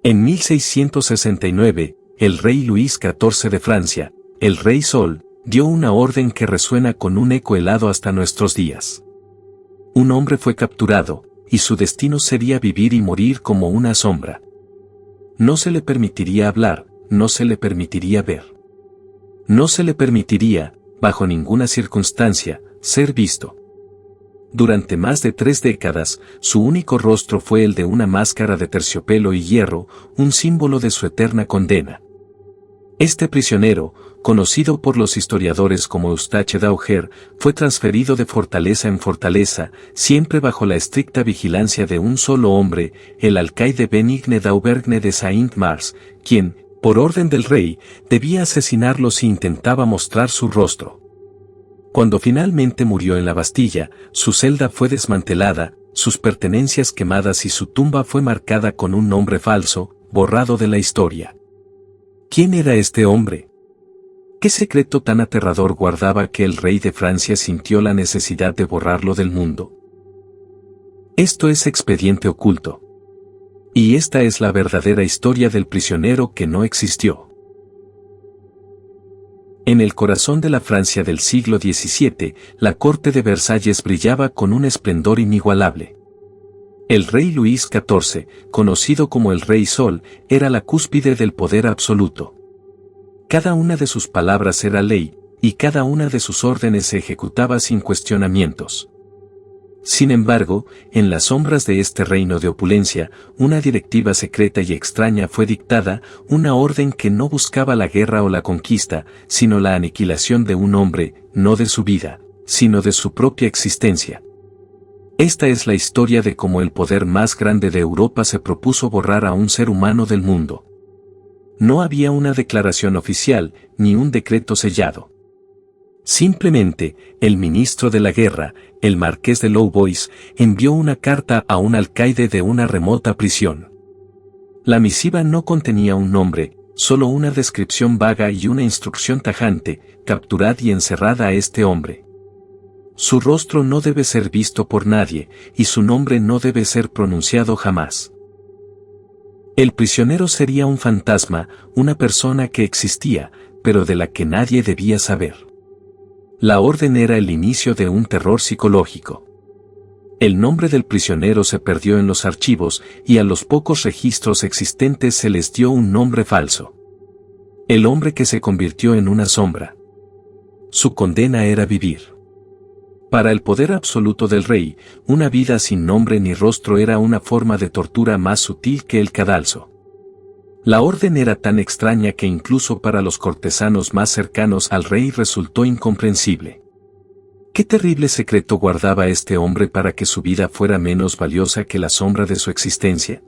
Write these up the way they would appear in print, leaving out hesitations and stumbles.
En 1669, el rey Luis XIV de Francia, el Rey Sol, dio una orden que resuena con un eco helado hasta nuestros días. Un hombre fue capturado, y su destino sería vivir y morir como una sombra. No se le permitiría hablar, no se le permitiría ver. No se le permitiría, bajo ninguna circunstancia, ser visto. Durante más de 3 décadas, su único rostro fue el de una máscara de terciopelo y hierro, un símbolo de su eterna condena. Este prisionero, conocido por los historiadores como Eustache d'Auger, fue transferido de fortaleza en fortaleza, siempre bajo la estricta vigilancia de un solo hombre, el alcaide Benigne d'Auvergne de Saint-Mars, quien, por orden del rey, debía asesinarlo si intentaba mostrar su rostro. Cuando finalmente murió en la Bastilla, su celda fue desmantelada, sus pertenencias quemadas y su tumba fue marcada con un nombre falso, borrado de la historia. ¿Quién era este hombre? ¿Qué secreto tan aterrador guardaba que el rey de Francia sintió la necesidad de borrarlo del mundo? Esto es Expediente Oculto. Y esta es la verdadera historia del prisionero que no existió. En el corazón de la Francia del siglo XVII, la corte de Versalles brillaba con un esplendor inigualable. El rey Luis XIV, conocido como el Rey Sol, era la cúspide del poder absoluto. Cada una de sus palabras era ley, y cada una de sus órdenes se ejecutaba sin cuestionamientos. Sin embargo, en las sombras de este reino de opulencia, una directiva secreta y extraña fue dictada, una orden que no buscaba la guerra o la conquista, sino la aniquilación de un hombre, no de su vida, sino de su propia existencia. Esta es la historia de cómo el poder más grande de Europa se propuso borrar a un ser humano del mundo. No había una declaración oficial, ni un decreto sellado. Simplemente, el ministro de la guerra, el marqués de Louvois, envió una carta a un alcaide de una remota prisión. La misiva no contenía un nombre, solo una descripción vaga y una instrucción tajante: capturad y encerrad a este hombre. Su rostro no debe ser visto por nadie, y su nombre no debe ser pronunciado jamás. El prisionero sería un fantasma, una persona que existía, pero de la que nadie debía saber. La orden era el inicio de un terror psicológico. El nombre del prisionero se perdió en los archivos, y a los pocos registros existentes se les dio un nombre falso. El hombre que se convirtió en una sombra. Su condena era vivir. Para el poder absoluto del rey, una vida sin nombre ni rostro era una forma de tortura más sutil que el cadalso. La orden era tan extraña que incluso para los cortesanos más cercanos al rey resultó incomprensible. ¿Qué terrible secreto guardaba este hombre para que su vida fuera menos valiosa que la sombra de su existencia?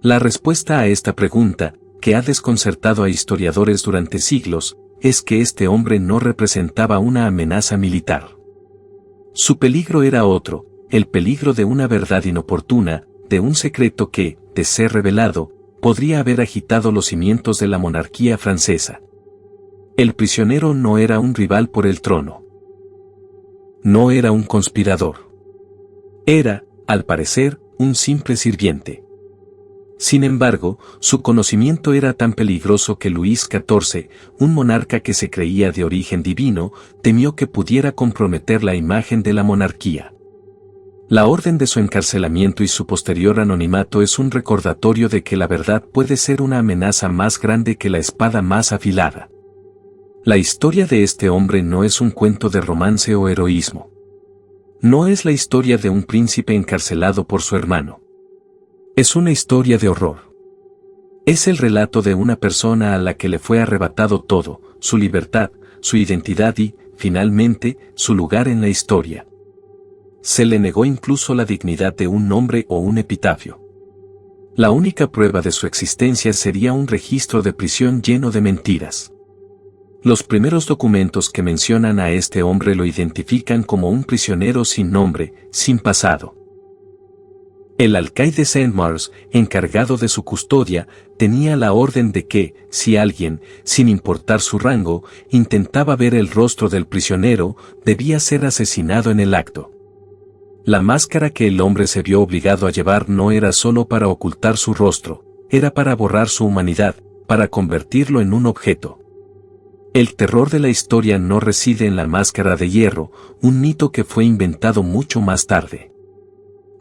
La respuesta a esta pregunta, que ha desconcertado a historiadores durante siglos, es que este hombre no representaba una amenaza militar. Su peligro era otro, el peligro de una verdad inoportuna, de un secreto que, de ser revelado, podría haber agitado los cimientos de la monarquía francesa. El prisionero no era un rival por el trono. No era un conspirador. Era, al parecer, un simple sirviente. Sin embargo, su conocimiento era tan peligroso que Luis XIV, un monarca que se creía de origen divino, temió que pudiera comprometer la imagen de la monarquía. La orden de su encarcelamiento y su posterior anonimato es un recordatorio de que la verdad puede ser una amenaza más grande que la espada más afilada. La historia de este hombre no es un cuento de romance o heroísmo. No es la historia de un príncipe encarcelado por su hermano. Es una historia de horror. Es el relato de una persona a la que le fue arrebatado todo, su libertad, su identidad y, finalmente, su lugar en la historia. Se le negó incluso la dignidad de un nombre o un epitafio. La única prueba de su existencia sería un registro de prisión lleno de mentiras. Los primeros documentos que mencionan a este hombre lo identifican como un prisionero sin nombre, sin pasado. El alcaide Saint-Mars, encargado de su custodia, tenía la orden de que, si alguien, sin importar su rango, intentaba ver el rostro del prisionero, debía ser asesinado en el acto. La máscara que el hombre se vio obligado a llevar no era solo para ocultar su rostro, era para borrar su humanidad, para convertirlo en un objeto. El terror de la historia no reside en la máscara de hierro, un mito que fue inventado mucho más tarde.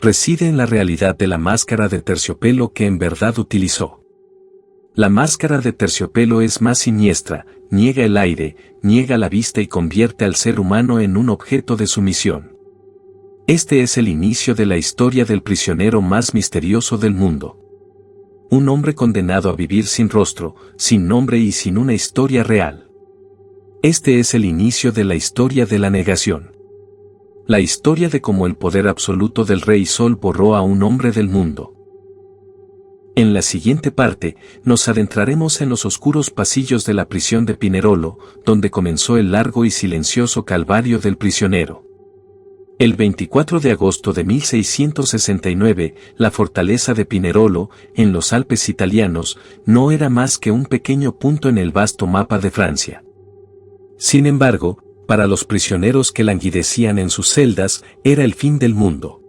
Reside en la realidad de la máscara de terciopelo que en verdad utilizó. La máscara de terciopelo es más siniestra, niega el aire, niega la vista y convierte al ser humano en un objeto de sumisión. Este es el inicio de la historia del prisionero más misterioso del mundo. Un hombre condenado a vivir sin rostro, sin nombre y sin una historia real. Este es el inicio de la historia de la negación. La historia de cómo el poder absoluto del Rey Sol borró a un hombre del mundo. En la siguiente parte, nos adentraremos en los oscuros pasillos de la prisión de Pinerolo, donde comenzó el largo y silencioso calvario del prisionero. El 24 de agosto de 1669, la fortaleza de Pinerolo, en los Alpes italianos, no era más que un pequeño punto en el vasto mapa de Francia. Sin embargo, para los prisioneros que languidecían en sus celdas, era el fin del mundo.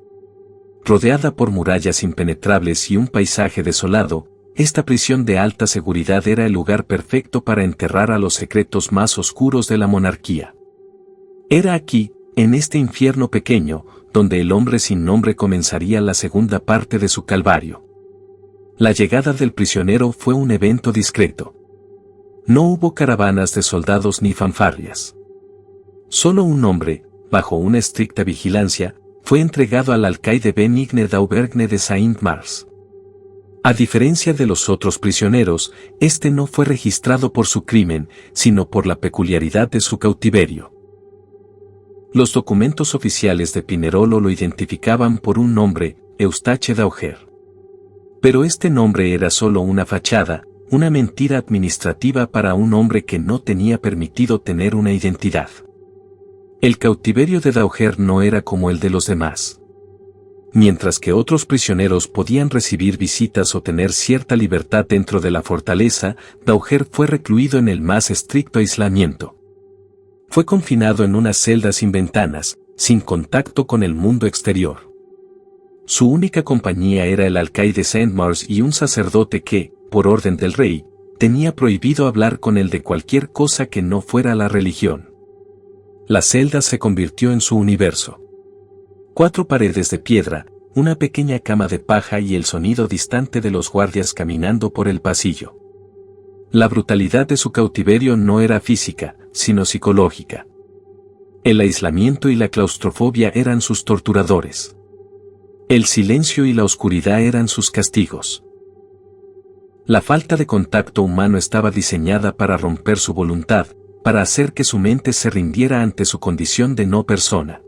Rodeada por murallas impenetrables y un paisaje desolado, esta prisión de alta seguridad era el lugar perfecto para enterrar a los secretos más oscuros de la monarquía. Era aquí, en este infierno pequeño, donde el hombre sin nombre comenzaría la segunda parte de su calvario. La llegada del prisionero fue un evento discreto. No hubo caravanas de soldados ni fanfarrias. Solo un hombre, bajo una estricta vigilancia, fue entregado al alcaide Benigne d'Auvergne de Saint-Mars. A diferencia de los otros prisioneros, este no fue registrado por su crimen, sino por la peculiaridad de su cautiverio. Los documentos oficiales de Pinerolo lo identificaban por un nombre, Eustache d'Auger. Pero este nombre era solo una fachada, una mentira administrativa para un hombre que no tenía permitido tener una identidad. El cautiverio de d'Auger no era como el de los demás. Mientras que otros prisioneros podían recibir visitas o tener cierta libertad dentro de la fortaleza, d'Auger fue recluido en el más estricto aislamiento. Fue confinado en una celda sin ventanas, sin contacto con el mundo exterior. Su única compañía era el alcaide Saint-Mars y un sacerdote que, por orden del rey, tenía prohibido hablar con él de cualquier cosa que no fuera la religión. La celda se convirtió en su universo. 4 paredes de piedra, una pequeña cama de paja y el sonido distante de los guardias caminando por el pasillo. La brutalidad de su cautiverio no era física, sino psicológica. El aislamiento y la claustrofobia eran sus torturadores. El silencio y la oscuridad eran sus castigos. La falta de contacto humano estaba diseñada para romper su voluntad, para hacer que su mente se rindiera ante su condición de no persona.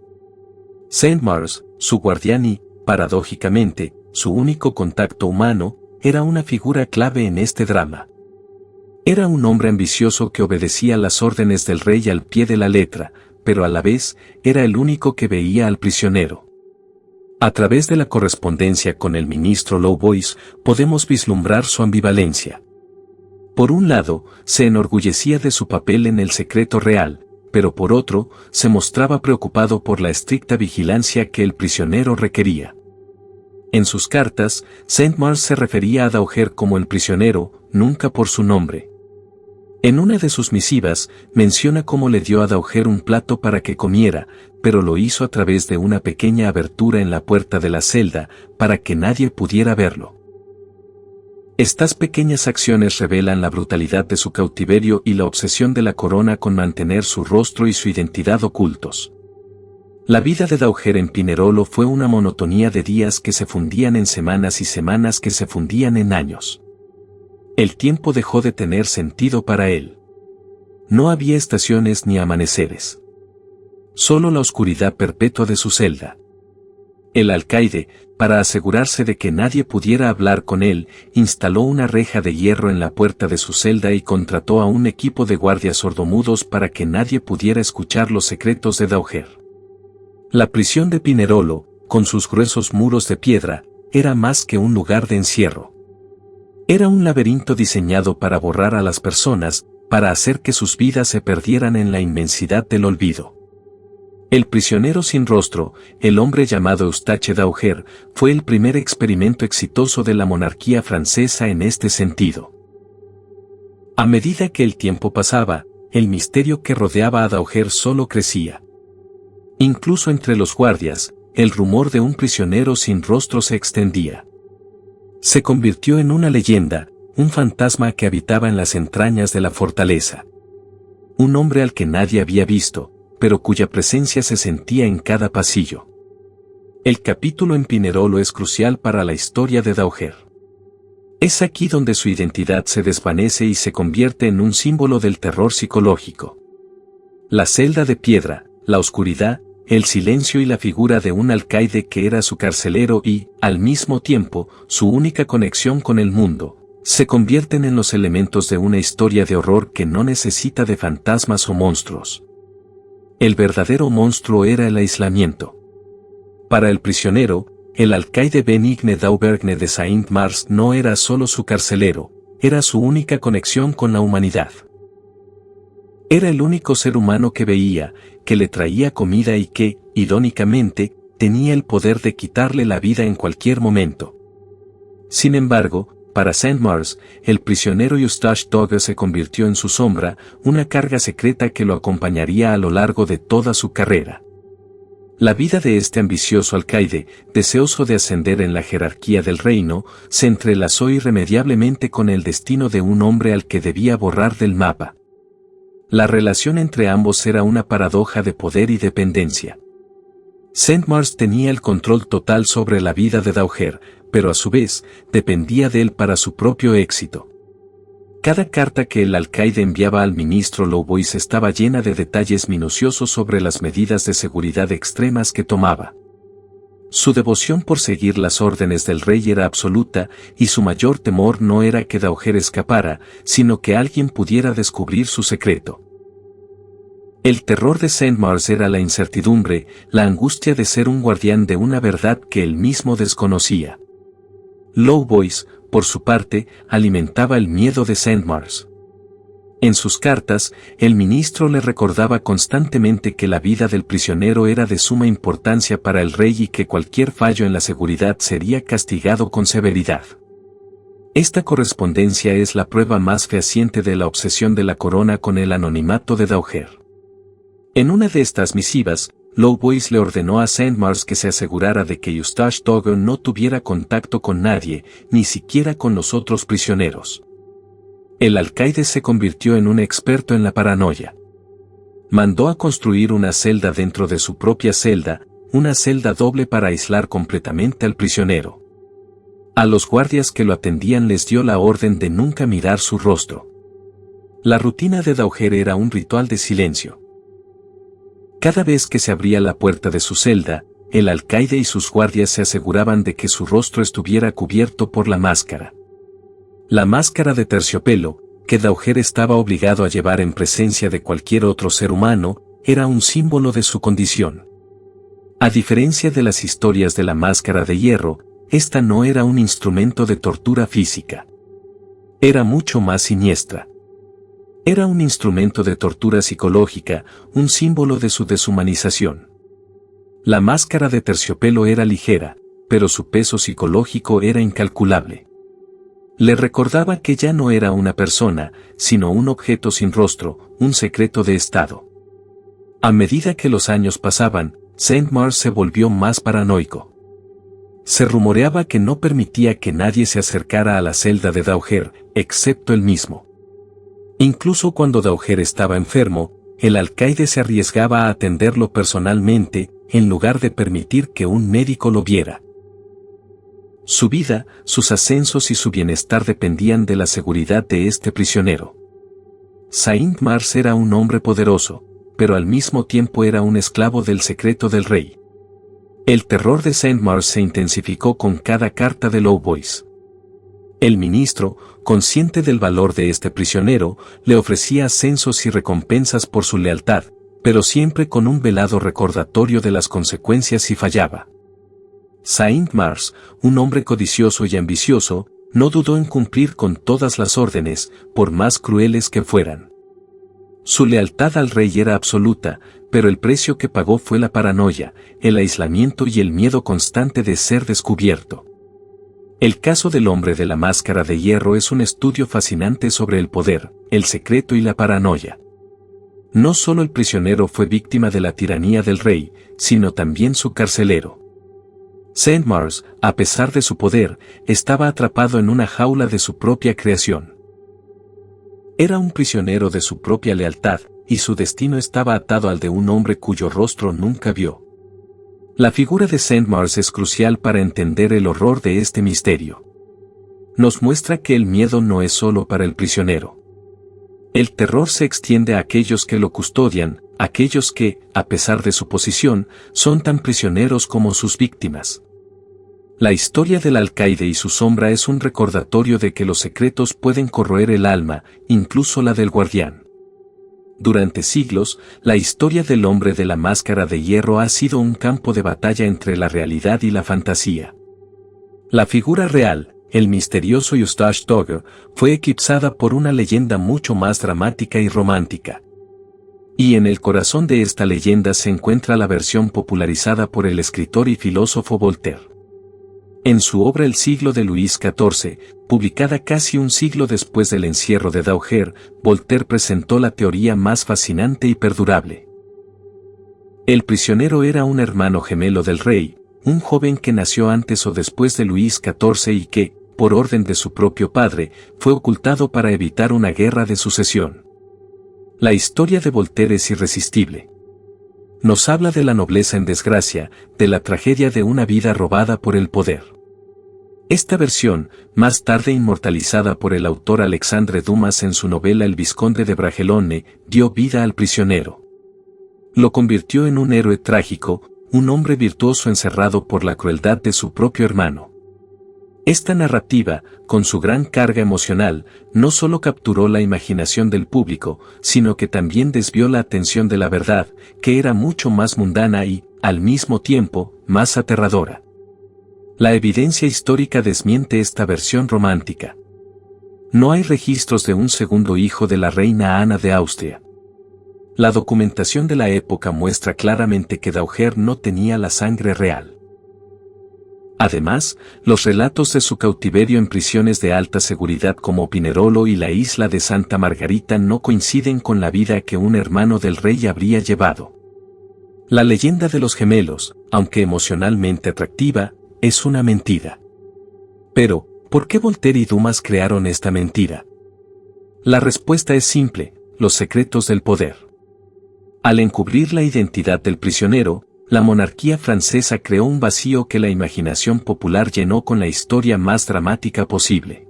Saint-Mars, su guardián y, paradójicamente, su único contacto humano, era una figura clave en este drama. Era un hombre ambicioso que obedecía las órdenes del rey al pie de la letra, pero a la vez, era el único que veía al prisionero. A través de la correspondencia con el ministro Louvois, podemos vislumbrar su ambivalencia. Por un lado, se enorgullecía de su papel en el secreto real, pero por otro, se mostraba preocupado por la estricta vigilancia que el prisionero requería. En sus cartas, Saint-Mars se refería a d'Auger como el prisionero, nunca por su nombre. En una de sus misivas, menciona cómo le dio a d'Auger un plato para que comiera, pero lo hizo a través de una pequeña abertura en la puerta de la celda, para que nadie pudiera verlo. Estas pequeñas acciones revelan la brutalidad de su cautiverio y la obsesión de la corona con mantener su rostro y su identidad ocultos. La vida de d'Auger en Pinerolo fue una monotonía de días que se fundían en semanas y semanas que se fundían en años. El tiempo dejó de tener sentido para él. No había estaciones ni amaneceres. Solo la oscuridad perpetua de su celda. El alcaide, para asegurarse de que nadie pudiera hablar con él, instaló una reja de hierro en la puerta de su celda y contrató a un equipo de guardias sordomudos para que nadie pudiera escuchar los secretos de d'Auger. La prisión de Pinerolo, con sus gruesos muros de piedra, era más que un lugar de encierro. Era un laberinto diseñado para borrar a las personas, para hacer que sus vidas se perdieran en la inmensidad del olvido. El prisionero sin rostro, el hombre llamado Eustache d'Auger, fue el primer experimento exitoso de la monarquía francesa en este sentido. A medida que el tiempo pasaba, el misterio que rodeaba a d'Auger solo crecía. Incluso entre los guardias, el rumor de un prisionero sin rostro se extendía. Se convirtió en una leyenda, un fantasma que habitaba en las entrañas de la fortaleza. Un hombre al que nadie había visto, pero cuya presencia se sentía en cada pasillo. El capítulo en Pinerolo es crucial para la historia de d'Auger. Es aquí donde su identidad se desvanece y se convierte en un símbolo del terror psicológico. La celda de piedra, la oscuridad, el silencio y la figura de un alcaide que era su carcelero y, al mismo tiempo, su única conexión con el mundo, se convierten en los elementos de una historia de horror que no necesita de fantasmas o monstruos. El verdadero monstruo era el aislamiento. Para el prisionero, el alcaide Benigne d'Auvergne de Saint-Mars no era solo su carcelero, era su única conexión con la humanidad. Era el único ser humano que veía, que le traía comida y que, irónicamente, tenía el poder de quitarle la vida en cualquier momento. Sin embargo, para Saint-Mars, el prisionero Eustache d'Auger se convirtió en su sombra, una carga secreta que lo acompañaría a lo largo de toda su carrera. La vida de este ambicioso alcaide, deseoso de ascender en la jerarquía del reino, se entrelazó irremediablemente con el destino de un hombre al que debía borrar del mapa. La relación entre ambos era una paradoja de poder y dependencia. Saint-Mars tenía el control total sobre la vida de d'Auger, pero a su vez, dependía de él para su propio éxito. Cada carta que el alcaide enviaba al ministro Louvois estaba llena de detalles minuciosos sobre las medidas de seguridad extremas que tomaba. Su devoción por seguir las órdenes del rey era absoluta, y su mayor temor no era que d'Auger escapara, sino que alguien pudiera descubrir su secreto. El terror de Saint-Mars era la incertidumbre, la angustia de ser un guardián de una verdad que él mismo desconocía. Louvois, por su parte, alimentaba el miedo de Saint-Mars. En sus cartas, el ministro le recordaba constantemente que la vida del prisionero era de suma importancia para el rey y que cualquier fallo en la seguridad sería castigado con severidad. Esta correspondencia es la prueba más fehaciente de la obsesión de la corona con el anonimato de d'Auger. En una de estas misivas, Louvois le ordenó a Saint-Mars que se asegurara de que Eustache d'Auger no tuviera contacto con nadie, ni siquiera con los otros prisioneros. El alcaide se convirtió en un experto en la paranoia. Mandó a construir una celda dentro de su propia celda, una celda doble para aislar completamente al prisionero. A los guardias que lo atendían les dio la orden de nunca mirar su rostro. La rutina de d'Auger era un ritual de silencio. Cada vez que se abría la puerta de su celda, el alcaide y sus guardias se aseguraban de que su rostro estuviera cubierto por la máscara. La máscara de terciopelo, que d'Auger estaba obligado a llevar en presencia de cualquier otro ser humano, era un símbolo de su condición. A diferencia de las historias de la máscara de hierro, esta no era un instrumento de tortura física. Era mucho más siniestra. Era un instrumento de tortura psicológica, un símbolo de su deshumanización. La máscara de terciopelo era ligera, pero su peso psicológico era incalculable. Le recordaba que ya no era una persona, sino un objeto sin rostro, un secreto de Estado. A medida que los años pasaban, Saint-Mars se volvió más paranoico. Se rumoreaba que no permitía que nadie se acercara a la celda de d'Auger, excepto él mismo. Incluso cuando d'Auger estaba enfermo, el alcaide se arriesgaba a atenderlo personalmente, en lugar de permitir que un médico lo viera. Su vida, sus ascensos y su bienestar dependían de la seguridad de este prisionero. Saint-Mars era un hombre poderoso, pero al mismo tiempo era un esclavo del secreto del rey. El terror de Saint-Mars se intensificó con cada carta de Louvois. El ministro, consciente del valor de este prisionero, le ofrecía ascensos y recompensas por su lealtad, pero siempre con un velado recordatorio de las consecuencias si fallaba. Saint-Mars, un hombre codicioso y ambicioso, no dudó en cumplir con todas las órdenes, por más crueles que fueran. Su lealtad al rey era absoluta, pero el precio que pagó fue la paranoia, el aislamiento y el miedo constante de ser descubierto. El caso del hombre de la máscara de hierro es un estudio fascinante sobre el poder, el secreto y la paranoia. No solo el prisionero fue víctima de la tiranía del rey, sino también su carcelero. Saint-Mars, a pesar de su poder, estaba atrapado en una jaula de su propia creación. Era un prisionero de su propia lealtad, y su destino estaba atado al de un hombre cuyo rostro nunca vio. La figura de Saint-Mars es crucial para entender el horror de este misterio. Nos muestra que el miedo no es solo para el prisionero. El terror se extiende a aquellos que lo custodian, aquellos que, a pesar de su posición, son tan prisioneros como sus víctimas. La historia del alcaide y su sombra es un recordatorio de que los secretos pueden corroer el alma, incluso la del guardián. Durante siglos, la historia del hombre de la máscara de hierro ha sido un campo de batalla entre la realidad y la fantasía. La figura real, el misterioso Eustache Dogger, fue eclipsada por una leyenda mucho más dramática y romántica. Y en el corazón de esta leyenda se encuentra la versión popularizada por el escritor y filósofo Voltaire. En su obra El siglo de Luis XIV, publicada casi un siglo después del encierro de Dagger, Voltaire presentó la teoría más fascinante y perdurable. El prisionero era un hermano gemelo del rey, un joven que nació antes o después de Luis XIV y que, por orden de su propio padre, fue ocultado para evitar una guerra de sucesión. La historia de Voltaire es irresistible. Nos habla de la nobleza en desgracia, de la tragedia de una vida robada por el poder. Esta versión, más tarde inmortalizada por el autor Alexandre Dumas en su novela El Vizconde de Bragelonne, dio vida al prisionero. Lo convirtió en un héroe trágico, un hombre virtuoso encerrado por la crueldad de su propio hermano. Esta narrativa, con su gran carga emocional, no solo capturó la imaginación del público, sino que también desvió la atención de la verdad, que era mucho más mundana y, al mismo tiempo, más aterradora. La evidencia histórica desmiente esta versión romántica. No hay registros de un segundo hijo de la reina Ana de Austria. La documentación de la época muestra claramente que Dagger no tenía la sangre real. Además, los relatos de su cautiverio en prisiones de alta seguridad como Pinerolo y la isla de Santa Margarita no coinciden con la vida que un hermano del rey habría llevado. La leyenda de los gemelos, aunque emocionalmente atractiva, es una mentira. Pero, ¿por qué Voltaire y Dumas crearon esta mentira? La respuesta es simple: los secretos del poder. Al encubrir la identidad del prisionero, la monarquía francesa creó un vacío que la imaginación popular llenó con la historia más dramática posible.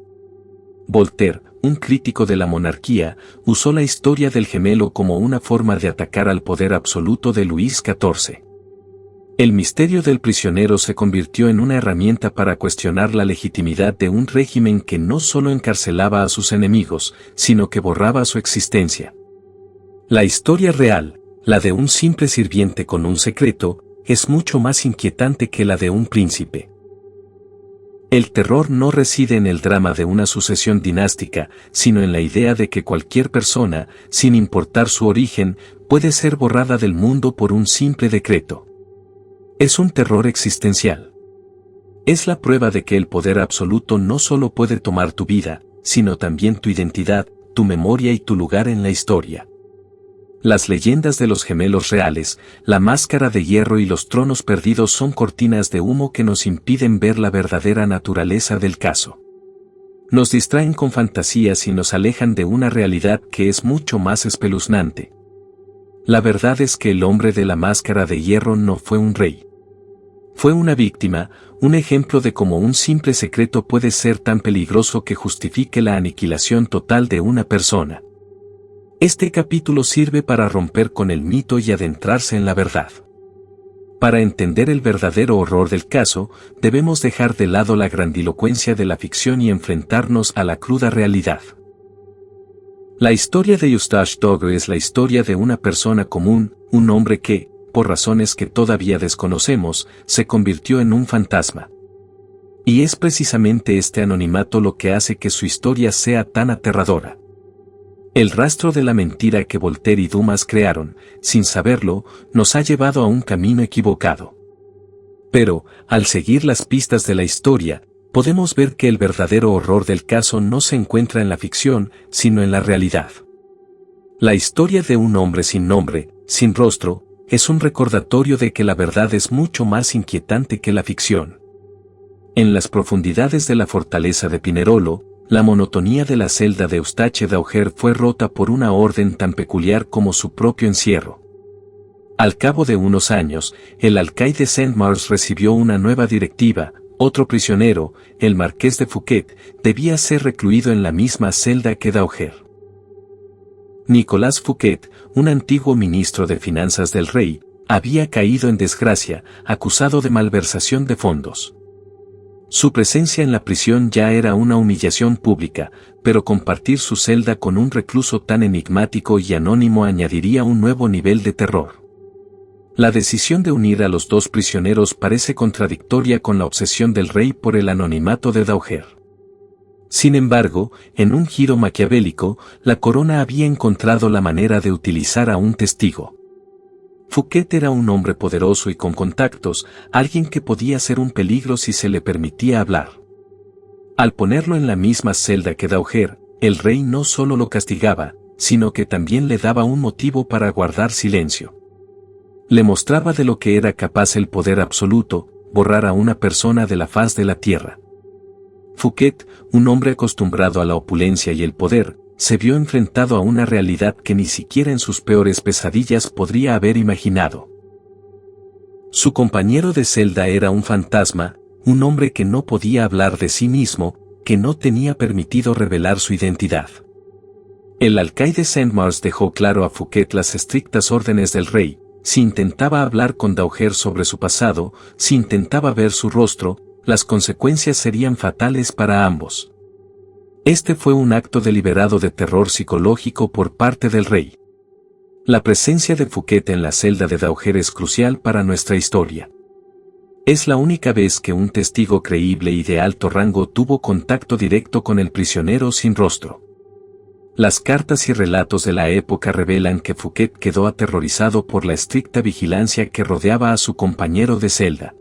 Voltaire, un crítico de la monarquía, usó la historia del gemelo como una forma de atacar al poder absoluto de Luis XIV. El misterio del prisionero se convirtió en una herramienta para cuestionar la legitimidad de un régimen que no solo encarcelaba a sus enemigos, sino que borraba su existencia. La historia real, la de un simple sirviente con un secreto, es mucho más inquietante que la de un príncipe. El terror no reside en el drama de una sucesión dinástica, sino en la idea de que cualquier persona, sin importar su origen, puede ser borrada del mundo por un simple decreto. Es un terror existencial. Es la prueba de que el poder absoluto no solo puede tomar tu vida, sino también tu identidad, tu memoria y tu lugar en la historia. Las leyendas de los gemelos reales, la máscara de hierro y los tronos perdidos son cortinas de humo que nos impiden ver la verdadera naturaleza del caso. Nos distraen con fantasías y nos alejan de una realidad que es mucho más espeluznante. La verdad es que el hombre de la máscara de hierro no fue un rey. Fue una víctima, un ejemplo de cómo un simple secreto puede ser tan peligroso que justifique la aniquilación total de una persona. Este capítulo sirve para romper con el mito y adentrarse en la verdad. Para entender el verdadero horror del caso, debemos dejar de lado la grandilocuencia de la ficción y enfrentarnos a la cruda realidad. La historia de Eustache Dagger es la historia de una persona común, un hombre que, por razones que todavía desconocemos, se convirtió en un fantasma. Y es precisamente este anonimato lo que hace que su historia sea tan aterradora. El rastro de la mentira que Voltaire y Dumas crearon, sin saberlo, nos ha llevado a un camino equivocado. Pero, al seguir las pistas de la historia, podemos ver que el verdadero horror del caso no se encuentra en la ficción, sino en la realidad. La historia de un hombre sin nombre, sin rostro, es un recordatorio de que la verdad es mucho más inquietante que la ficción. En las profundidades de la fortaleza de Pinerolo, la monotonía de la celda de Eustache Dauger fue rota por una orden tan peculiar como su propio encierro. Al cabo de unos años, el alcaide Saint-Mars recibió una nueva directiva. Otro prisionero, el marqués de Fouquet, debía ser recluido en la misma celda que Dauger. Nicolas Fouquet, un antiguo ministro de finanzas del rey, había caído en desgracia, acusado de malversación de fondos. Su presencia en la prisión ya era una humillación pública, pero compartir su celda con un recluso tan enigmático y anónimo añadiría un nuevo nivel de terror. La decisión de unir a los dos prisioneros parece contradictoria con la obsesión del rey por el anonimato de Dauger. Sin embargo, en un giro maquiavélico, la corona había encontrado la manera de utilizar a un testigo. Fouquet era un hombre poderoso y con contactos, alguien que podía ser un peligro si se le permitía hablar. Al ponerlo en la misma celda que Dauger, el rey no solo lo castigaba, sino que también le daba un motivo para guardar silencio. Le mostraba de lo que era capaz el poder absoluto, borrar a una persona de la faz de la tierra. Fouquet, un hombre acostumbrado a la opulencia y el poder, se vio enfrentado a una realidad que ni siquiera en sus peores pesadillas podría haber imaginado. Su compañero de celda era un fantasma, un hombre que no podía hablar de sí mismo, que no tenía permitido revelar su identidad. El alcaide Saint-Mars dejó claro a Fouquet las estrictas órdenes del rey: si intentaba hablar con Dauger sobre su pasado, si intentaba ver su rostro, las consecuencias serían fatales para ambos. Este fue un acto deliberado de terror psicológico por parte del rey. La presencia de Fouquet en la celda de Dauger es crucial para nuestra historia. Es la única vez que un testigo creíble y de alto rango tuvo contacto directo con el prisionero sin rostro. Las cartas y relatos de la época revelan que Fouquet quedó aterrorizado por la estricta vigilancia que rodeaba a su compañero de celda.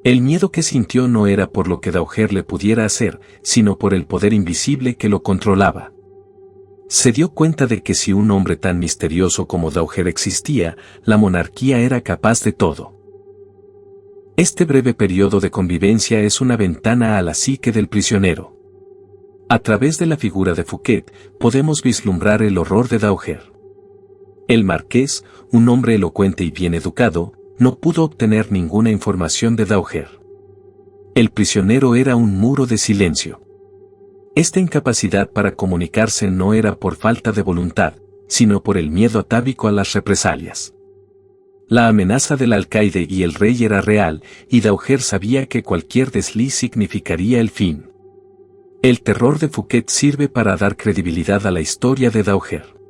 El miedo que sintió no era por lo que Dauger le pudiera hacer, sino por el poder invisible que lo controlaba. Se dio cuenta de que si un hombre tan misterioso como Dauger existía, la monarquía era capaz de todo. Este breve periodo de convivencia es una ventana a la psique del prisionero. A través de la figura de Fouquet, podemos vislumbrar el horror de Dauger. El marqués, un hombre elocuente y bien educado, no pudo obtener ninguna información de Dauger. El prisionero era un muro de silencio. Esta incapacidad para comunicarse no era por falta de voluntad, sino por el miedo atávico a las represalias. La amenaza del alcaide y el rey era real, y Dauger sabía que cualquier desliz significaría el fin. El terror de Fouquet sirve para dar credibilidad a la historia de Dauger.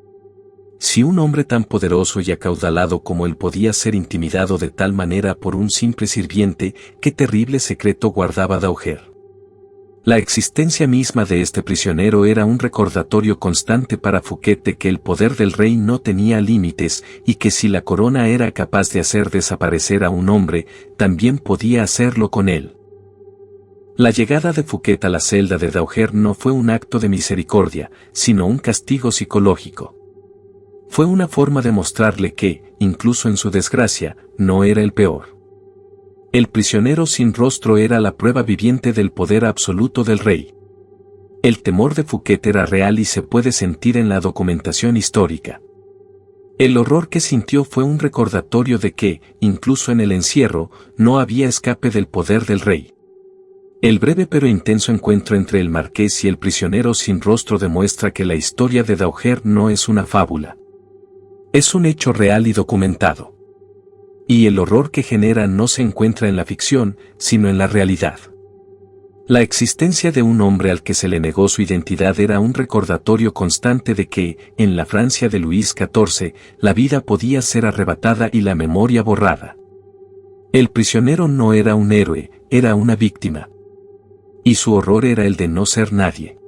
Si un hombre tan poderoso y acaudalado como él podía ser intimidado de tal manera por un simple sirviente, ¿qué terrible secreto guardaba Dauger? La existencia misma de este prisionero era un recordatorio constante para Fouquet de que el poder del rey no tenía límites y que si la corona era capaz de hacer desaparecer a un hombre, también podía hacerlo con él. La llegada de Fouquet a la celda de Dauger no fue un acto de misericordia, sino un castigo psicológico. Fue una forma de mostrarle que, incluso en su desgracia, no era el peor. El prisionero sin rostro era la prueba viviente del poder absoluto del rey. El temor de Fouquet era real y se puede sentir en la documentación histórica. El horror que sintió fue un recordatorio de que, incluso en el encierro, no había escape del poder del rey. El breve pero intenso encuentro entre el marqués y el prisionero sin rostro demuestra que la historia de Dauger no es una fábula. Es un hecho real y documentado. Y el horror que genera no se encuentra en la ficción, sino en la realidad. La existencia de un hombre al que se le negó su identidad era un recordatorio constante de que, en la Francia de Luis XIV, la vida podía ser arrebatada y la memoria borrada. El prisionero no era un héroe, era una víctima. Y su horror era el de no ser nadie.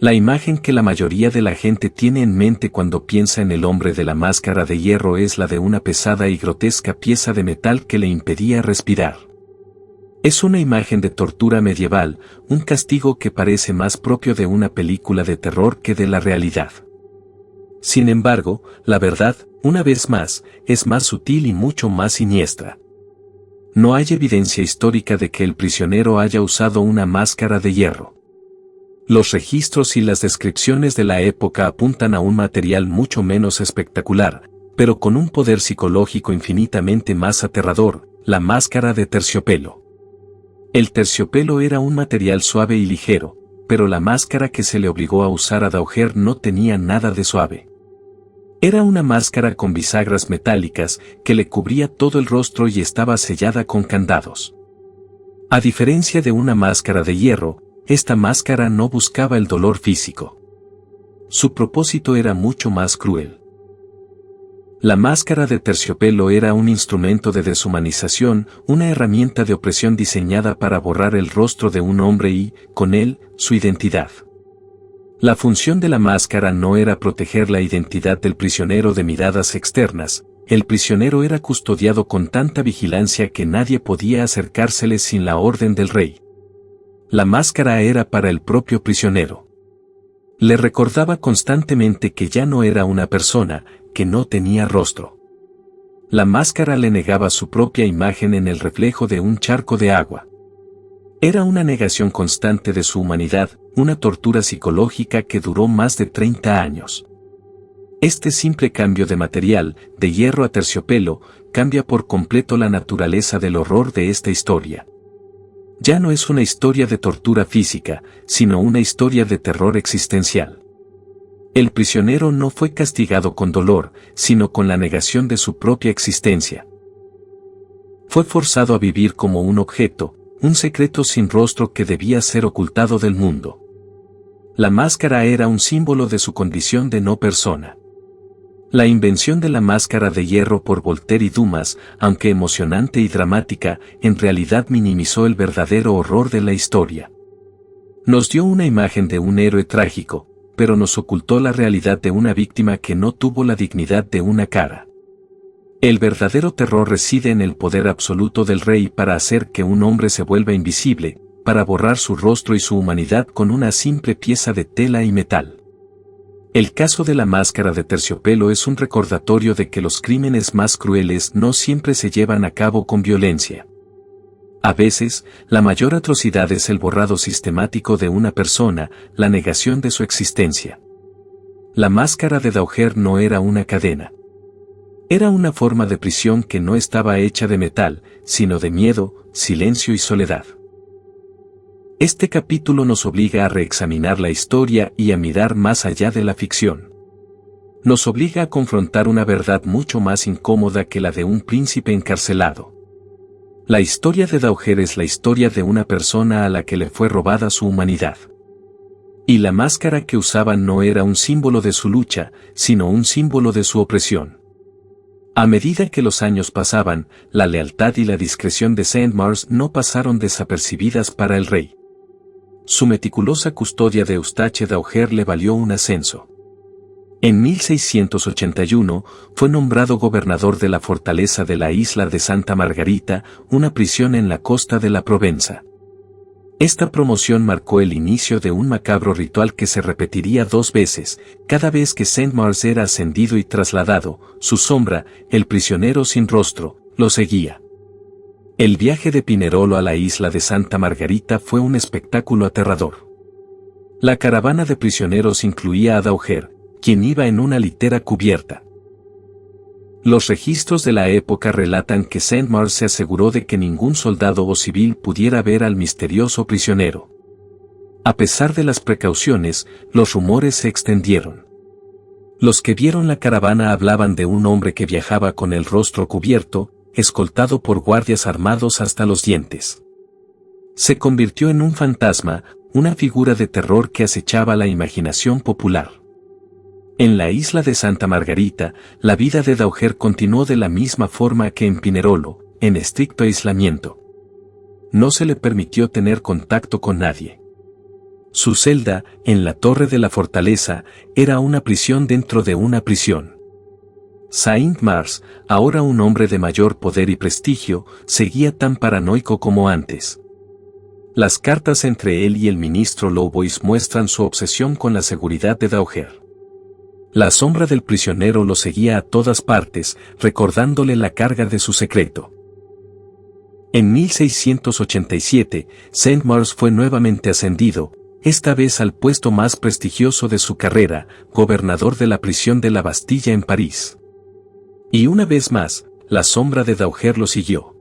La imagen que la mayoría de la gente tiene en mente cuando piensa en el hombre de la máscara de hierro es la de una pesada y grotesca pieza de metal que le impedía respirar. Es una imagen de tortura medieval, un castigo que parece más propio de una película de terror que de la realidad. Sin embargo, la verdad, una vez más, es más sutil y mucho más siniestra. No hay evidencia histórica de que el prisionero haya usado una máscara de hierro. Los registros y las descripciones de la época apuntan a un material mucho menos espectacular, pero con un poder psicológico infinitamente más aterrador, la máscara de terciopelo. El terciopelo era un material suave y ligero, pero la máscara que se le obligó a usar a Daugher no tenía nada de suave. Era una máscara con bisagras metálicas que le cubría todo el rostro y estaba sellada con candados. A diferencia de una máscara de hierro, esta máscara no buscaba el dolor físico. Su propósito era mucho más cruel. La máscara de terciopelo era un instrumento de deshumanización, una herramienta de opresión diseñada para borrar el rostro de un hombre y, con él, su identidad. La función de la máscara no era proteger la identidad del prisionero de miradas externas, el prisionero era custodiado con tanta vigilancia que nadie podía acercársele sin la orden del rey. La máscara era para el propio prisionero. Le recordaba constantemente que ya no era una persona, que no tenía rostro. La máscara le negaba su propia imagen en el reflejo de un charco de agua. Era una negación constante de su humanidad, una tortura psicológica que duró más de 30 años. Este simple cambio de material, de hierro a terciopelo, cambia por completo la naturaleza del horror de esta historia. Ya no es una historia de tortura física, sino una historia de terror existencial. El prisionero no fue castigado con dolor, sino con la negación de su propia existencia. Fue forzado a vivir como un objeto, un secreto sin rostro que debía ser ocultado del mundo. La máscara era un símbolo de su condición de no persona. La invención de la máscara de hierro por Voltaire y Dumas, aunque emocionante y dramática, en realidad minimizó el verdadero horror de la historia. Nos dio una imagen de un héroe trágico, pero nos ocultó la realidad de una víctima que no tuvo la dignidad de una cara. El verdadero terror reside en el poder absoluto del rey para hacer que un hombre se vuelva invisible, para borrar su rostro y su humanidad con una simple pieza de tela y metal. El caso de la máscara de terciopelo es un recordatorio de que los crímenes más crueles no siempre se llevan a cabo con violencia. A veces, la mayor atrocidad es el borrado sistemático de una persona, la negación de su existencia. La máscara de Daugher no era una cadena. Era una forma de prisión que no estaba hecha de metal, sino de miedo, silencio y soledad. Este capítulo nos obliga a reexaminar la historia y a mirar más allá de la ficción. Nos obliga a confrontar una verdad mucho más incómoda que la de un príncipe encarcelado. La historia de Daugher es la historia de una persona a la que le fue robada su humanidad. Y la máscara que usaba no era un símbolo de su lucha, sino un símbolo de su opresión. A medida que los años pasaban, la lealtad y la discreción de Saint-Mars no pasaron desapercibidas para el rey. Su meticulosa custodia de Eustache Daugher le valió un ascenso. En 1681 fue nombrado gobernador de la fortaleza de la isla de Santa Margarita, una prisión en la costa de la Provenza. Esta promoción marcó el inicio de un macabro ritual que se repetiría 2 veces, cada vez que Saint-Mars era ascendido y trasladado, su sombra, el prisionero sin rostro, lo seguía. El viaje de Pinerolo a la isla de Santa Margarita fue un espectáculo aterrador. La caravana de prisioneros incluía a Daugher, quien iba en una litera cubierta. Los registros de la época relatan que Saint-Mars se aseguró de que ningún soldado o civil pudiera ver al misterioso prisionero. A pesar de las precauciones, los rumores se extendieron. Los que vieron la caravana hablaban de un hombre que viajaba con el rostro cubierto, escoltado por guardias armados hasta los dientes. Se convirtió en un fantasma, una figura de terror que acechaba la imaginación popular. En la isla de Santa Margarita, la vida de Daugher continuó de la misma forma que en Pinerolo, en estricto aislamiento. No se le permitió tener contacto con nadie. Su celda, en la torre de la fortaleza, era una prisión dentro de una prisión. Saint-Mars, ahora un hombre de mayor poder y prestigio, seguía tan paranoico como antes. Las cartas entre él y el ministro Louvois muestran su obsesión con la seguridad de Daugher. La sombra del prisionero lo seguía a todas partes, recordándole la carga de su secreto. En 1687, Saint-Mars fue nuevamente ascendido, esta vez al puesto más prestigioso de su carrera, gobernador de la prisión de la Bastilla en París. Y una vez más, la sombra de Daugher lo siguió.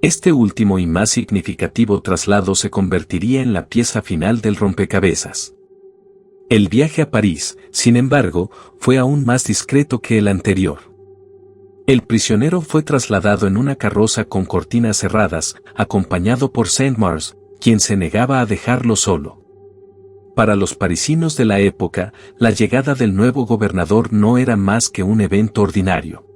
Este último y más significativo traslado se convertiría en la pieza final del rompecabezas. El viaje a París, sin embargo, fue aún más discreto que el anterior. El prisionero fue trasladado en una carroza con cortinas cerradas, acompañado por Saint-Mars, quien se negaba a dejarlo solo. Para los parisinos de la época, la llegada del nuevo gobernador no era más que un evento ordinario.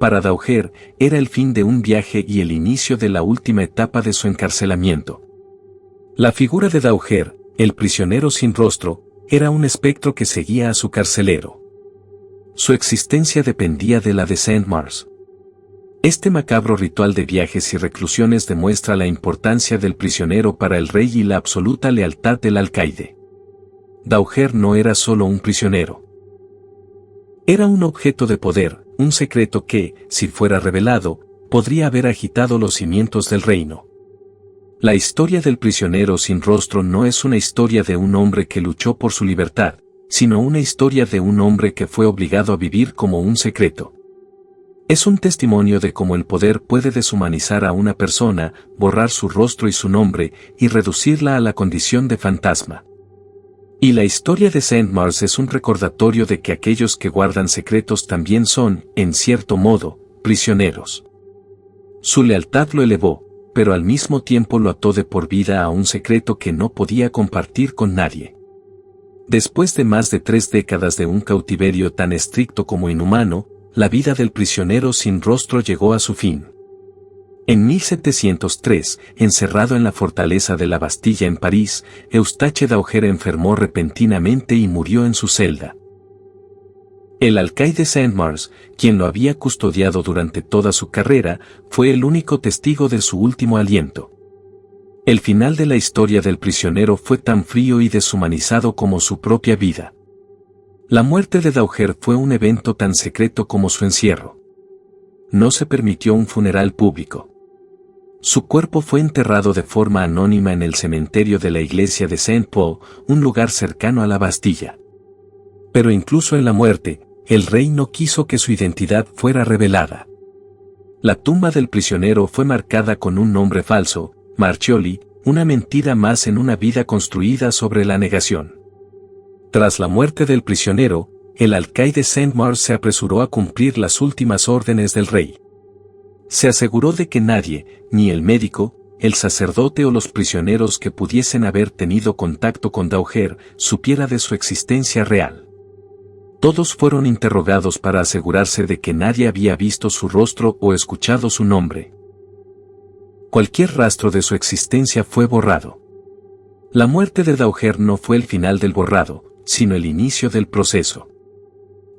Para Daugher, era el fin de un viaje y el inicio de la última etapa de su encarcelamiento. La figura de Daugher, el prisionero sin rostro, era un espectro que seguía a su carcelero. Su existencia dependía de la de Saint-Mars. Este macabro ritual de viajes y reclusiones demuestra la importancia del prisionero para el rey y la absoluta lealtad del alcaide. Daugher no era solo un prisionero. Era un objeto de poder, un secreto que, si fuera revelado, podría haber agitado los cimientos del reino. La historia del prisionero sin rostro no es una historia de un hombre que luchó por su libertad, sino una historia de un hombre que fue obligado a vivir como un secreto. Es un testimonio de cómo el poder puede deshumanizar a una persona, borrar su rostro y su nombre, y reducirla a la condición de fantasma. Y la historia de Saint-Mars es un recordatorio de que aquellos que guardan secretos también son, en cierto modo, prisioneros. Su lealtad lo elevó, pero al mismo tiempo lo ató de por vida a un secreto que no podía compartir con nadie. Después de más de 3 décadas de un cautiverio tan estricto como inhumano, la vida del prisionero sin rostro llegó a su fin. En 1703, encerrado en la fortaleza de la Bastilla en París, Eustache Daugher enfermó repentinamente y murió en su celda. El alcaide Saint-Mars, quien lo había custodiado durante toda su carrera, fue el único testigo de su último aliento. El final de la historia del prisionero fue tan frío y deshumanizado como su propia vida. La muerte de Daugher fue un evento tan secreto como su encierro. No se permitió un funeral público. Su cuerpo fue enterrado de forma anónima en el cementerio de la iglesia de Saint-Paul, un lugar cercano a la Bastilla. Pero incluso en la muerte, el rey no quiso que su identidad fuera revelada. La tumba del prisionero fue marcada con un nombre falso, Marchioli, una mentira más en una vida construida sobre la negación. Tras la muerte del prisionero, el alcaide Saint-Mars se apresuró a cumplir las últimas órdenes del rey. Se aseguró de que nadie, ni el médico, el sacerdote o los prisioneros que pudiesen haber tenido contacto con Daugher, supiera de su existencia real. Todos fueron interrogados para asegurarse de que nadie había visto su rostro o escuchado su nombre. Cualquier rastro de su existencia fue borrado. La muerte de Daugher no fue el final del borrado, sino el inicio del proceso.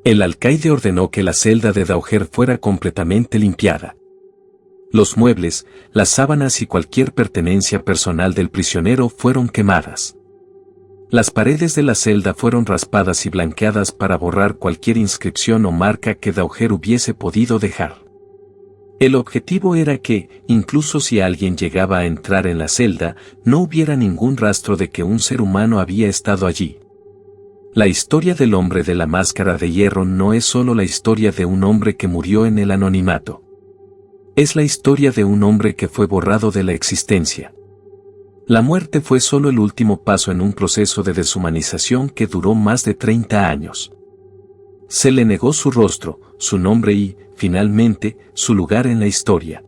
El alcaide ordenó que la celda de Daugher fuera completamente limpiada. Los muebles, las sábanas y cualquier pertenencia personal del prisionero fueron quemadas. Las paredes de la celda fueron raspadas y blanqueadas para borrar cualquier inscripción o marca que Daugher hubiese podido dejar. El objetivo era que, incluso si alguien llegaba a entrar en la celda, no hubiera ningún rastro de que un ser humano había estado allí. La historia del hombre de la máscara de hierro no es solo la historia de un hombre que murió en el anonimato. Es la historia de un hombre que fue borrado de la existencia. La muerte fue solo el último paso en un proceso de deshumanización que duró más de 30 años. Se le negó su rostro, su nombre y, finalmente, su lugar en la historia.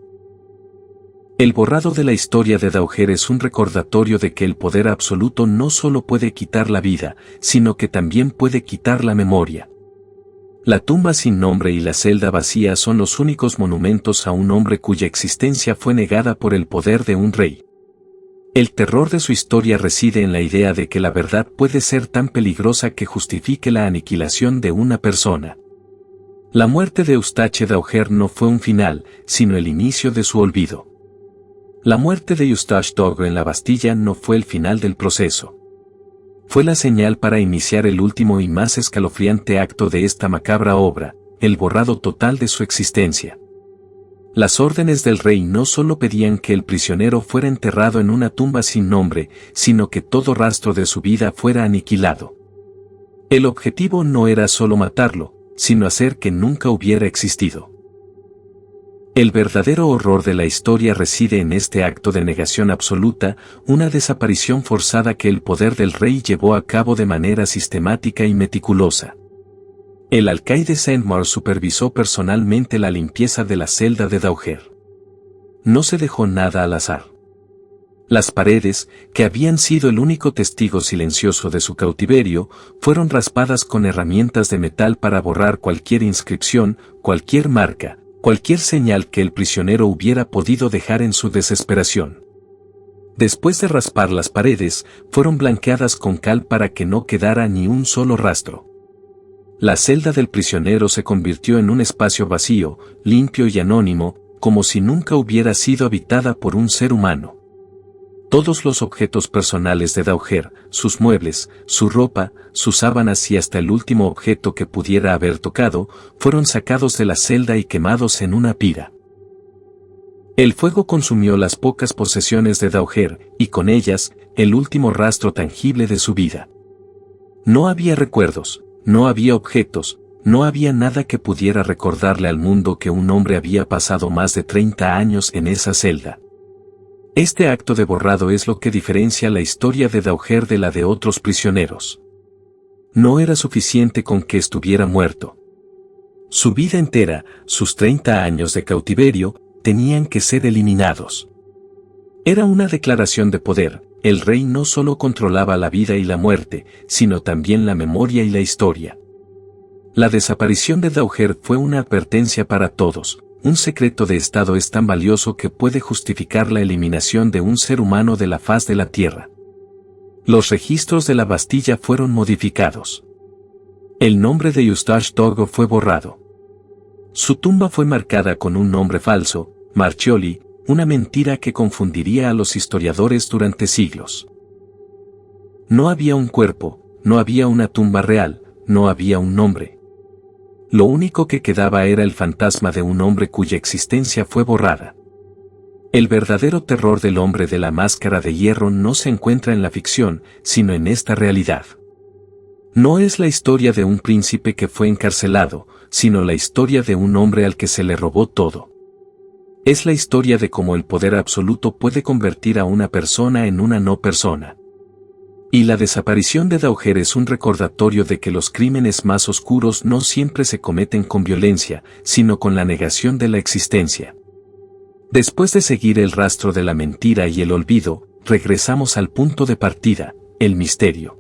El borrado de la historia de Daugher es un recordatorio de que el poder absoluto no solo puede quitar la vida, sino que también puede quitar la memoria. La tumba sin nombre y la celda vacía son los únicos monumentos a un hombre cuya existencia fue negada por el poder de un rey. El terror de su historia reside en la idea de que la verdad puede ser tan peligrosa que justifique la aniquilación de una persona. La muerte de Eustache d'Auger no fue un final, sino el inicio de su olvido. La muerte de Eustache d'Auger en la Bastilla no fue el final del proceso. Fue la señal para iniciar el último y más escalofriante acto de esta macabra obra, el borrado total de su existencia. Las órdenes del rey no solo pedían que el prisionero fuera enterrado en una tumba sin nombre, sino que todo rastro de su vida fuera aniquilado. El objetivo no era solo matarlo, sino hacer que nunca hubiera existido. El verdadero horror de la historia reside en este acto de negación absoluta, una desaparición forzada que el poder del rey llevó a cabo de manera sistemática y meticulosa. El alcaide Saint-Maur supervisó personalmente la limpieza de la celda de d'Auger. No se dejó nada al azar. Las paredes, que habían sido el único testigo silencioso de su cautiverio, fueron raspadas con herramientas de metal para borrar cualquier inscripción, cualquier marca, cualquier señal que el prisionero hubiera podido dejar en su desesperación. Después de raspar las paredes, fueron blanqueadas con cal para que no quedara ni un solo rastro. La celda del prisionero se convirtió en un espacio vacío, limpio y anónimo, como si nunca hubiera sido habitada por un ser humano. Todos los objetos personales de d'Auger, sus muebles, su ropa, sus sábanas y hasta el último objeto que pudiera haber tocado, fueron sacados de la celda y quemados en una pira. El fuego consumió las pocas posesiones de d'Auger, y con ellas, el último rastro tangible de su vida. No había recuerdos, no había objetos, no había nada que pudiera recordarle al mundo que un hombre había pasado más de 30 años en esa celda. Este acto de borrado es lo que diferencia la historia de d'Auger de la de otros prisioneros. No era suficiente con que estuviera muerto. Su vida entera, sus 30 años de cautiverio, tenían que ser eliminados. Era una declaración de poder. El rey no solo controlaba la vida y la muerte, sino también la memoria y la historia. La desaparición de d'Auger fue una advertencia para todos. Un secreto de Estado es tan valioso que puede justificar la eliminación de un ser humano de la faz de la tierra. Los registros de la Bastilla fueron modificados. El nombre de Eustache d'Auger fue borrado. Su tumba fue marcada con un nombre falso, Marchioli, una mentira que confundiría a los historiadores durante siglos. No había un cuerpo, no había una tumba real, no había un nombre. Lo único que quedaba era el fantasma de un hombre cuya existencia fue borrada. El verdadero terror del hombre de la máscara de hierro no se encuentra en la ficción, sino en esta realidad. No es la historia de un príncipe que fue encarcelado, sino la historia de un hombre al que se le robó todo. Es la historia de cómo el poder absoluto puede convertir a una persona en una no persona. Y la desaparición de d'Auger es un recordatorio de que los crímenes más oscuros no siempre se cometen con violencia, sino con la negación de la existencia. Después de seguir el rastro de la mentira y el olvido, regresamos al punto de partida, el misterio.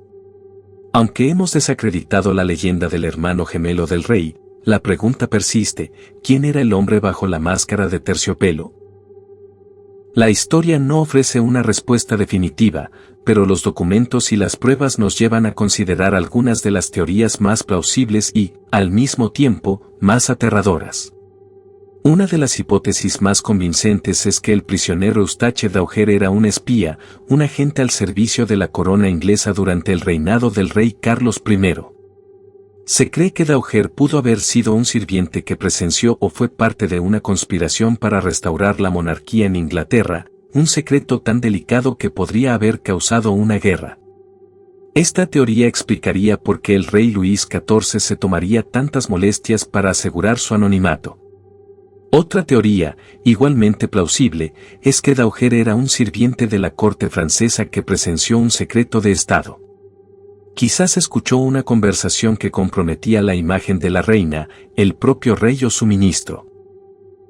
Aunque hemos desacreditado la leyenda del hermano gemelo del rey, la pregunta persiste: ¿quién era el hombre bajo la máscara de terciopelo? La historia no ofrece una respuesta definitiva, pero los documentos y las pruebas nos llevan a considerar algunas de las teorías más plausibles y, al mismo tiempo, más aterradoras. Una de las hipótesis más convincentes es que el prisionero Eustache d'Auger era un espía, un agente al servicio de la corona inglesa durante el reinado del rey Carlos I. Se cree que d'Auger pudo haber sido un sirviente que presenció o fue parte de una conspiración para restaurar la monarquía en Inglaterra, un secreto tan delicado que podría haber causado una guerra. Esta teoría explicaría por qué el rey Luis XIV se tomaría tantas molestias para asegurar su anonimato. Otra teoría, igualmente plausible, es que d'Auger era un sirviente de la corte francesa que presenció un secreto de Estado. Quizás escuchó una conversación que comprometía la imagen de la reina, el propio rey o su ministro.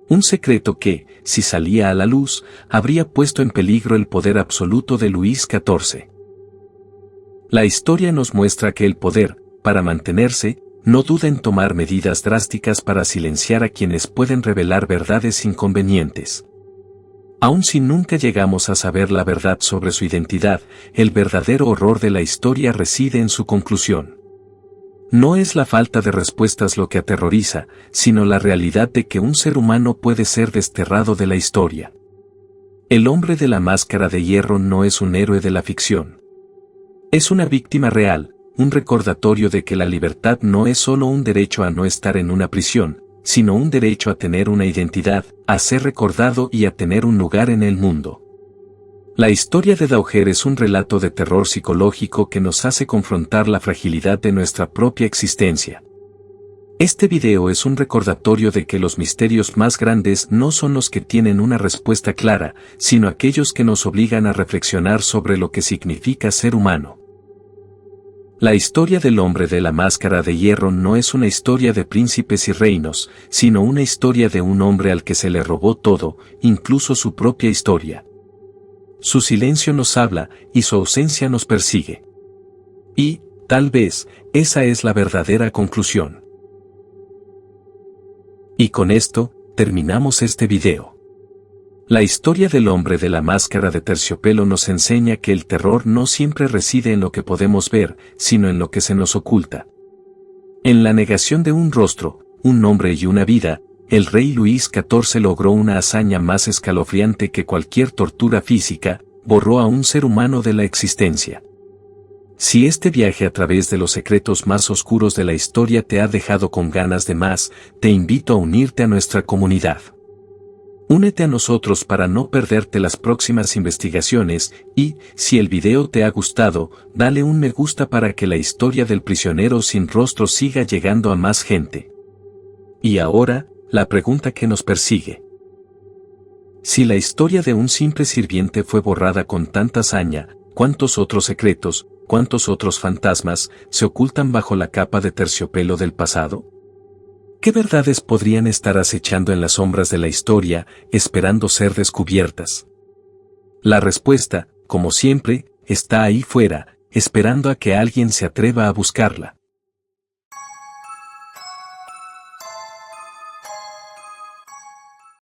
Un secreto que, si salía a la luz, habría puesto en peligro el poder absoluto de Luis XIV. La historia nos muestra que el poder, para mantenerse, no duda en tomar medidas drásticas para silenciar a quienes pueden revelar verdades inconvenientes. Aun si nunca llegamos a saber la verdad sobre su identidad, el verdadero horror de la historia reside en su conclusión. No es la falta de respuestas lo que aterroriza, sino la realidad de que un ser humano puede ser desterrado de la historia. El hombre de la máscara de hierro no es un héroe de la ficción. Es una víctima real, un recordatorio de que la libertad no es solo un derecho a no estar en una prisión, sino un derecho a tener una identidad, a ser recordado y a tener un lugar en el mundo. La historia de Daugher es un relato de terror psicológico que nos hace confrontar la fragilidad de nuestra propia existencia. Este video es un recordatorio de que los misterios más grandes no son los que tienen una respuesta clara, sino aquellos que nos obligan a reflexionar sobre lo que significa ser humano. La historia del hombre de la máscara de hierro no es una historia de príncipes y reinos, sino una historia de un hombre al que se le robó todo, incluso su propia historia. Su silencio nos habla y su ausencia nos persigue. Y, tal vez, esa es la verdadera conclusión. Y con esto, terminamos este video. La historia del hombre de la máscara de terciopelo nos enseña que el terror no siempre reside en lo que podemos ver, sino en lo que se nos oculta. En la negación de un rostro, un nombre y una vida, el rey Luis XIV logró una hazaña más escalofriante que cualquier tortura física: borró a un ser humano de la existencia. Si este viaje a través de los secretos más oscuros de la historia te ha dejado con ganas de más, te invito a unirte a nuestra comunidad. Únete a nosotros para no perderte las próximas investigaciones y, si el video te ha gustado, dale un me gusta para que la historia del prisionero sin rostro siga llegando a más gente. Y ahora, la pregunta que nos persigue. Si la historia de un simple sirviente fue borrada con tanta hazaña, ¿cuántos otros secretos, cuántos otros fantasmas se ocultan bajo la capa de terciopelo del pasado? ¿Qué verdades podrían estar acechando en las sombras de la historia, esperando ser descubiertas? La respuesta, como siempre, está ahí fuera, esperando a que alguien se atreva a buscarla.